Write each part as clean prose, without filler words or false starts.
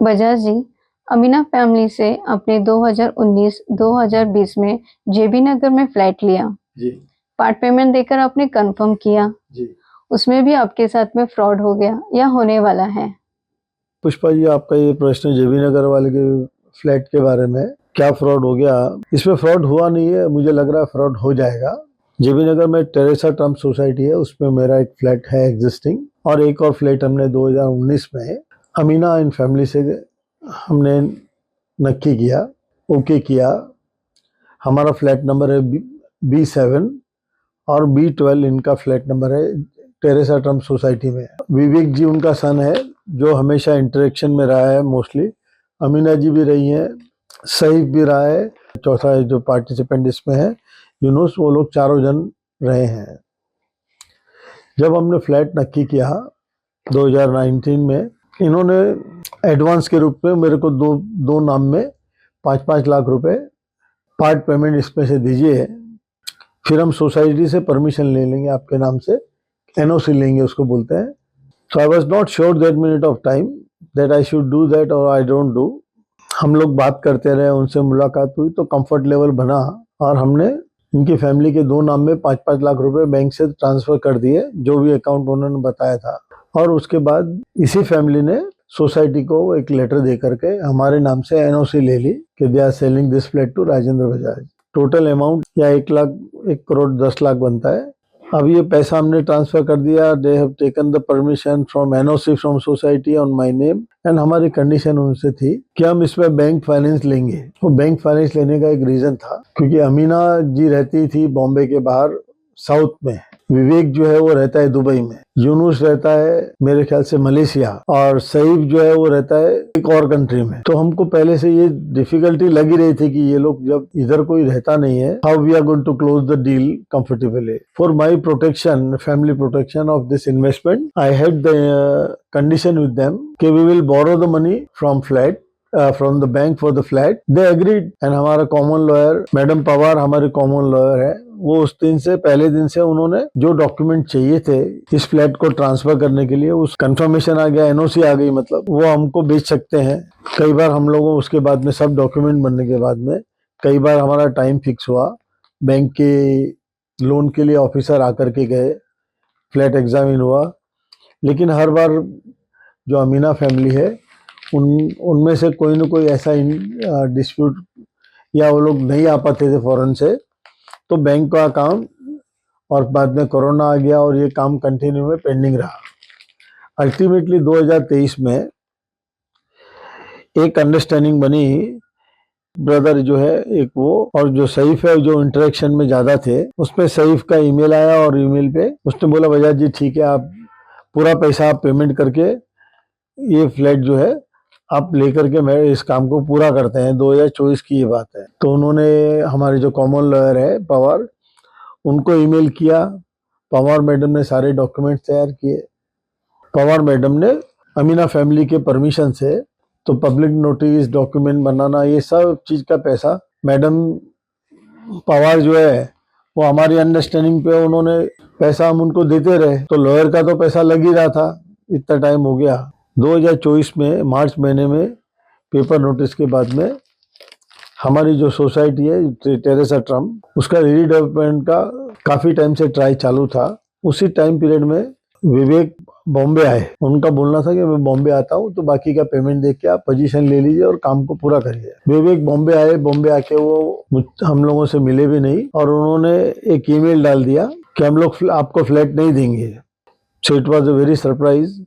बजाज जी, Amina family से आपने 2019-2020 में जेबी नगर में फ्लैट लिया। जी पार्ट पेमेंट देकर आपने कंफर्म किया। जी। उसमें भी आपके साथ में फ्रॉड हो गया या होने वाला है? पुष्पा जी, आपका ये प्रश्न जेबी नगर वाले के फ्लैट के बारे में, क्या फ्रॉड हो गया? इसमें फ्रॉड हुआ नहीं है, मुझे लग रहा है फ्रॉड हो जाएगा। जेबी नगर में टेरेसा ट्रम्प सोसाइटी है, उसमें मेरा एक फ्लैट है एग्जिस्टिंग, और एक और फ्लैट हमने 2019 में अमीना एंड फैमिली से हमने नक्की किया, ओके किया। हमारा फ्लैट नंबर है B7 और B12 इनका फ्लैट नंबर है टेरेसा ट्रम्प सोसाइटी में। विवेक जी उनका सन है जो हमेशा इंटरेक्शन में रहा है मोस्टली। अमीना जी भी रही हैं, सईफ भी रहा है, चौथा जो पार्टिसिपेंट इसमें है यूनुस, वो लोग चारों जन रहे हैं। जब हमने फ्लैट नक्की किया 2019 में, इन्होंने एडवांस के रूप में मेरे को दो नाम में 5-5 लाख रुपए पार्ट पेमेंट इसमें से दीजिए, फिर हम सोसाइटी से परमिशन ले लेंगे, आपके नाम से NOC लेंगे उसको बोलते हैं। So I was not sure that minute of time that I should do that or I don't do. हम लोग बात करते रहे, उनसे मुलाकात हुई तो कंफर्ट लेवल बना और हमने इनकी फैमिली के दो नाम में 5-5 लाख रुपए बैंक से ट्रांसफर कर दिए, जो भी अकाउंट उन्होंने बताया था। और उसके बाद इसी फैमिली ने सोसाइटी को एक लेटर दे करके हमारे नाम से NOC ले ली कि they are selling this flat to Rajendra Bajaj. Total amount या 1,10,00,000 बनता है। अब ये पैसा हमने ट्रांसफर कर दिया। They have taken the permission from NOC from society on my name and हमारी कंडीशन उनसे थी कि हम इसमें बैंक फाइनेंस लेंगे। वो बैंक फाइनेंस लेने का एक रीजन था क्योंकि अमीना जी रहती थी बॉम्बे के बाहर साउथ में, विवेक जो है वो रहता है दुबई में, यूनुस रहता है मेरे ख्याल से मलेशिया, और सईफ जो है वो रहता है एक और कंट्री में। तो हमको पहले से ये डिफिकल्टी लगी रही थी कि ये लोग जब इधर कोई रहता नहीं है, how we are going to close the deal comfortably. For my protection, family protection of this investment, I had the condition with them कि we will borrow the money from flat from the bank for the flat. They agreed and हमारा common lawyer madam Pawar हमारे common lawyer है, वो उस दिन से पहले दिन से उन्होंने जो डॉक्यूमेंट चाहिए थे इस फ्लैट को ट्रांसफर करने के लिए, उस कंफर्मेशन आ गया, NOC आ गई, मतलब वो हमको बेच सकते हैं। कई बार हम लोगों उसके बाद में सब डॉक्यूमेंट बनने के बाद में कई बार हमारा टाइम फिक्स हुआ, बैंक के लोन के लिए ऑफिसर आकर के गए, फ्लैट एग्जामिन हुआ, लेकिन हर बार जो अमीना फैमिली है उनमें से कोई ना कोई ऐसा डिस्प्यूट या वो लोग नहीं आ पाते थे फॉरेन से, तो बैंक का काम, और बाद में कोरोना आ गया और ये काम कंटिन्यू में पेंडिंग रहा। अल्टीमेटली 2023 में एक अंडरस्टैंडिंग बनी, ब्रदर जो है एक वो और जो सईफ है जो इंटरेक्शन में ज्यादा थे, उसमें सईफ का ईमेल आया और ईमेल पे उसने बोला बजाज जी ठीक है, आप पूरा पैसा आप पेमेंट करके ये फ्लैट जो है आप लेकर के मैं इस काम को पूरा करते हैं। 2024 की ये बात है। तो उन्होंने हमारे जो कॉमन लॉयर है पवार, उनको ईमेल किया, पवार मैडम ने सारे डॉक्यूमेंट तैयार किए, पवार मैडम ने अमीना फैमिली के परमिशन से तो पब्लिक नोटिस डॉक्यूमेंट बनाना ये सब चीज का पैसा मैडम पवार जो है वो हमारी अंडरस्टैंडिंग पे उन्होंने पैसा हम उनको देते रहे, तो लॉयर का तो पैसा लग ही रहा था, इतना टाइम हो गया। 2024 में मार्च महीने में पेपर नोटिस के बाद में हमारी जो सोसाइटी है टेरेसा ट्रम्प, उसका रीडेवलपमेंट का काफी टाइम से ट्राई चालू था। उसी टाइम पीरियड में विवेक बॉम्बे आए, उनका बोलना था कि मैं बॉम्बे आता हूँ तो बाकी का पेमेंट दे के आप पोजीशन ले लीजिए और काम को पूरा करिए। विवेक बॉम्बे आए, बॉम्बे आके वो हम लोगों से मिले भी नहीं और उन्होंने एक ईमेल डाल दिया कि हम लोग आपको फ्लैट नहीं देंगे। So it was a very surprise,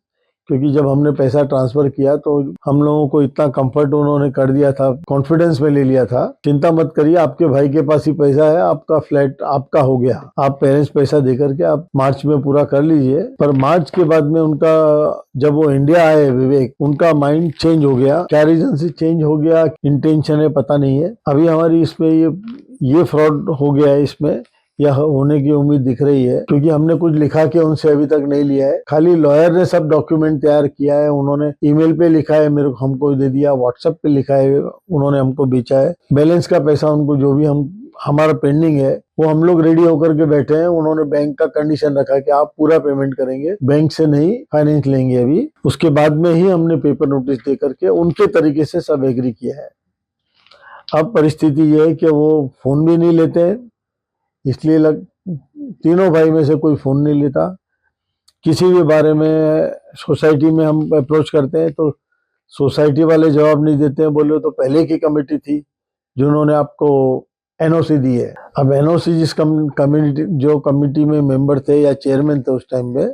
क्योंकि जब हमने पैसा ट्रांसफर किया तो हम लोगों को इतना कंफर्ट उन्होंने कर दिया था, कॉन्फिडेंस में ले लिया था, चिंता मत करिए आपके भाई के पास ही पैसा है, आपका फ्लैट आपका हो गया, आप पेरेंट्स पैसा देकर के आप मार्च में पूरा कर लीजिए। पर मार्च के बाद में उनका, जब वो इंडिया आए विवेक, उनका माइंड चेंज हो गया। क्या रीजन से चेंज हो गया, इंटेंशन है पता नहीं है। अभी हमारी इसमें ये फ्रॉड हो गया है, इसमें यह होने की उम्मीद दिख रही है, क्योंकि हमने कुछ लिखा के उनसे अभी तक नहीं लिया है। खाली लॉयर ने सब डॉक्यूमेंट तैयार किया है, उन्होंने ईमेल पे लिखा है, मेरे को हमको दे दिया, व्हाट्सएप पे लिखा है, उन्होंने हमको बेचा है। बैलेंस का पैसा उनको जो भी हम हमारा पेंडिंग है वो हम लोग रेडी होकर के बैठे हैं। उन्होंने बैंक का कंडीशन रखा कि आप पूरा पेमेंट करेंगे, बैंक से नहीं फाइनेंस लेंगे अभी। उसके बाद में ही हमने पेपर नोटिस दे करके उनके तरीके से सब एग्री किया है। अब परिस्थिति ये है कि वो फोन भी नहीं लेते हैं, इसलिए तीनों भाई में से कोई फोन नहीं लेता। किसी भी बारे में सोसाइटी में हम अप्रोच करते हैं तो सोसाइटी वाले जवाब नहीं देते हैं। बोले तो पहले की कमेटी थी जिन्होंने आपको एनओसी दी है। अब एनओसी जिस कम्युनिटी जो कमेटी में मेंबर थे या चेयरमैन थे उस टाइम पे,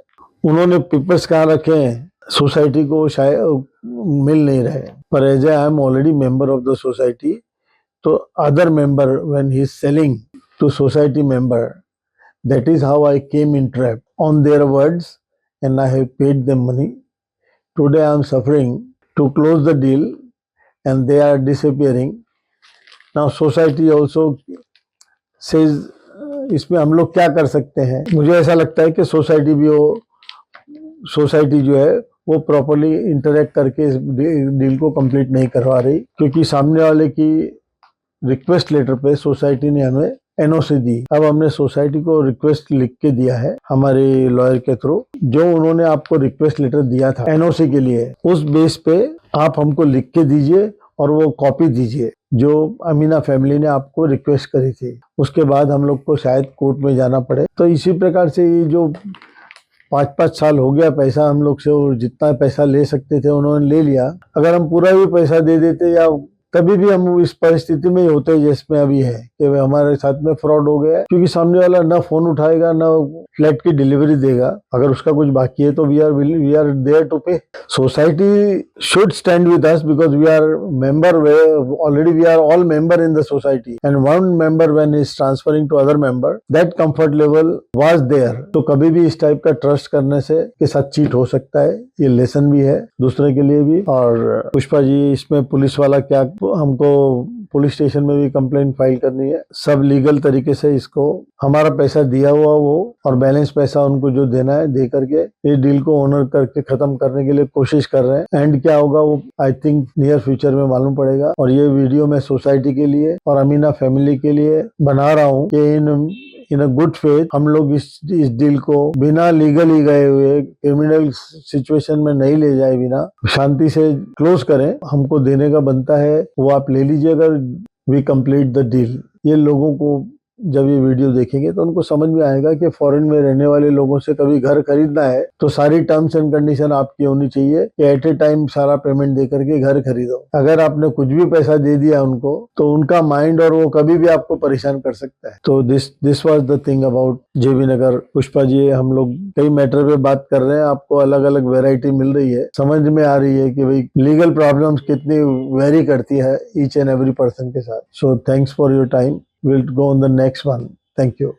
उन्होंने पेपर्स कहाँ रखे हैं सोसाइटी को शायद मिल नहीं रहे। पर as I am already member of the society, तो other member when he is selling to society member, that is how I came in trap on their words and I have paid them money. Today I am suffering to close the deal and they are disappearing. Now society also says इसमें हम लोग क्या कर सकते हैं। मुझे ऐसा लगता है कि सोसाइटी जो है वो प्रॉपरली इंटरेक्ट करके इस डील को कंप्लीट नहीं करवा रही, क्योंकि सामने वाले की रिक्वेस्ट लेटर पे सोसाइटी ने हमें एनओसी दी। अब हमने सोसाइटी को रिक्वेस्ट लिख के दिया है हमारे लॉयर के थ्रू। जो उन्होंने आपको रिक्वेस्ट लेटर दिया था एनओसी के लिए, उस बेस पे आप हमको लिख के दीजिए और वो कॉपी दीजिए जो अमीना फैमिली ने आपको रिक्वेस्ट करी थी। उसके बाद हम लोग को शायद कोर्ट में जाना पड़े। तो इसी प्रकार से ये जो 5-5 साल हो गया पैसा हम लोग से, और जितना पैसा ले सकते थे उन्होंने ले लिया। अगर हम पूरा भी पैसा दे देते या कभी भी हम इस परिस्थिति में ही होते जिसमें अभी है कि हमारे साथ में फ्रॉड हो गया है, क्योंकि सामने वाला ना फोन उठाएगा ना फ्लैट की डिलीवरी देगा। अगर उसका कुछ बाकी है तो we are there to pay. Society should stand with us because we are member, already we are all member in the society and one member when is transferring to other member, that comfort level was there. तो कभी भी इस type का trust करने से के साथ cheat हो सकता है। ये लेसन भी है दूसरे के लिए भी। और पुष्पा जी, इसमें पुलिस वाला क्या, हमको पुलिस स्टेशन में भी कंप्लेंट फाइल करनी है। सब लीगल तरीके से इसको हमारा पैसा दिया हुआ वो और बैलेंस पैसा उनको जो देना है दे करके ये डील को ऑनर करके खत्म करने के लिए कोशिश कर रहे हैं। एंड क्या होगा वो आई थिंक नियर फ्यूचर में मालूम पड़ेगा। और ये वीडियो मैं सोसाइटी के लिए और अमीना फैमिली के लिए बना रहा हूँ कि इन अ गुड फेथ हम लोग इस डील को बिना लीगली गए हुए क्रिमिनल सिचुएशन में नहीं ले जाए, बिना शांति से क्लोज करें। हमको देने का बनता है वो आप ले लीजिए अगर वी कंप्लीट द डील। ये लोगों को जब ये वीडियो देखेंगे तो उनको समझ में आएगा कि फॉरेन में रहने वाले लोगों से कभी घर खरीदना है तो सारी टर्म्स एंड कंडीशन आपकी होनी चाहिए कि एट ए टाइम सारा पेमेंट दे करके घर खरीदो। अगर आपने कुछ भी पैसा दे दिया उनको तो उनका माइंड और वो कभी भी आपको परेशान कर सकता है। तो this was the thing about JB Nagar. Pushpa ji, हम लोग कई मैटर पे बात कर रहे हैं, आपको अलग अलग वेराइटी मिल रही है, समझ में आ रही है कि भाई लीगल प्रॉब्लम्स कितनी वेरी करती है ईच एंड एवरी पर्सन के साथ। So thanks for your time. We'll go on the next one. Thank you.